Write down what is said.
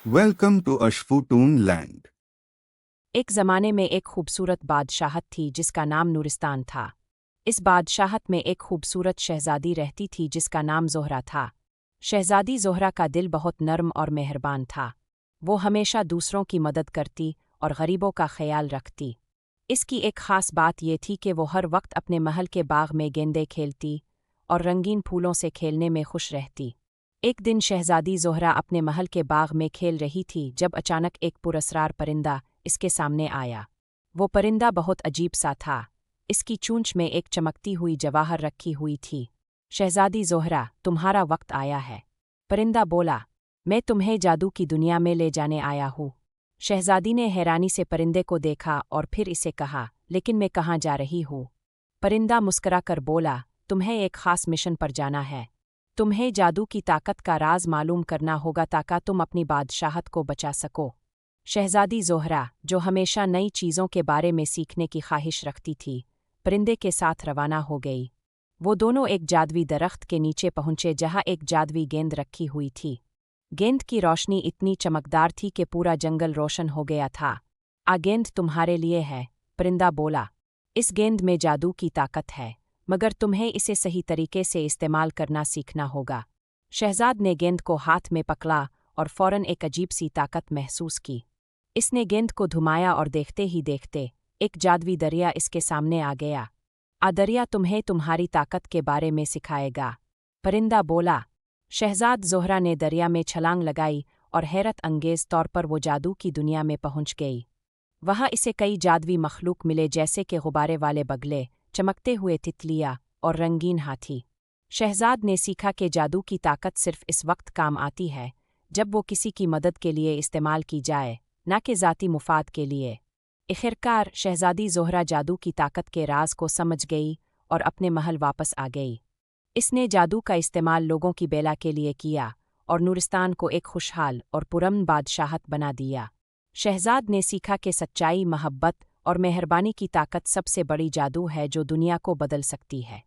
Welcome to Ashfutun Land. एक ज़माने में एक खूबसूरत बादशाहत थी जिसका नाम नूरिस्तान था। इस बादशाहत में एक खूबसूरत शहज़ादी रहती थी जिसका नाम ज़ोहरा था। शहज़ादी ज़ोहरा का दिल बहुत नर्म और मेहरबान था। वो हमेशा दूसरों की मदद करती और गरीबों का ख्याल रखती। इसकी एक ख़ास बात ये थी कि वो हर वक्त अपने महल के बाग में गेंदें खेलती और रंगीन फूलों से खेलने में खुश रहती। एक दिन शहज़ादी ज़ोहरा अपने महल के बाग में खेल रही थी जब अचानक एक पुरस्रार परिंदा इसके सामने आया। वो परिंदा बहुत अजीब सा था। इसकी चूंच में एक चमकती हुई जवाहर रखी हुई थी। शहज़ादी ज़ोहरा, तुम्हारा वक्त आया है। परिंदा बोला, मैं तुम्हें जादू की दुनिया में ले जाने आया हूँ। शहज़ादी ने हैरानी से परिंदे को देखा और फिर इसे कहा, लेकिन मैं कहाँ जा रही हूँ? परिंदा मुस्कुराकर बोला, तुम्हें एक ख़ास मिशन पर जाना है। तुम्हें जादू की ताकत का राज मालूम करना होगा ताकि तुम अपनी बादशाहत को बचा सको। शहज़ादी ज़ोहरा, जो हमेशा नई चीज़ों के बारे में सीखने की ख्वाहिश रखती थी, परिंदे के साथ रवाना हो गई। वो दोनों एक जादुई दरख्त के नीचे पहुंचे जहां एक जादुई गेंद रखी हुई थी। गेंद की रोशनी इतनी चमकदार थी कि पूरा जंगल रोशन हो गया था। आ गेंद तुम्हारे लिए है, परिंदा बोला। इस गेंद में जादू की ताकत है, मगर तुम्हें इसे सही तरीके से इस्तेमाल करना सीखना होगा। शहजाद ने गेंद को हाथ में पकड़ा और फौरन एक अजीब सी ताकत महसूस की। इसने गेंद को घुमाया और देखते ही देखते एक जादुई दरिया इसके सामने आ गया। आ दरिया तुम्हें तुम्हारी ताकत के बारे में सिखाएगा, परिंदा बोला। शहजाद ज़ोहरा ने दरिया में छलांग लगाई और हैरत अंगेज़ तौर पर वो जादू की दुनिया में पहुंच गई। वहाँ इसे कई जादुई मखलूक मिले जैसे कि गुब्बारे वाले बगले, चमकते हुए तितलियाँ और रंगीन हाथी। शहजाद ने सीखा कि जादू की ताकत सिर्फ इस वक्त काम आती है जब वो किसी की मदद के लिए इस्तेमाल की जाए, न कि ज़ाती मुफाद के लिए। आखिरकार शहजादी ज़ोहरा जादू की ताकत के राज को समझ गई और अपने महल वापस आ गई। इसने जादू का इस्तेमाल लोगों की बेला के लिए किया और नूरिस्तान को एक खुशहाल और पुरअमन बादशाहत बना दिया। शहजाद ने सीखा कि सच्चाई, मोहब्बत और मेहरबानी की ताकत सबसे बड़ी जादू है जो दुनिया को बदल सकती है।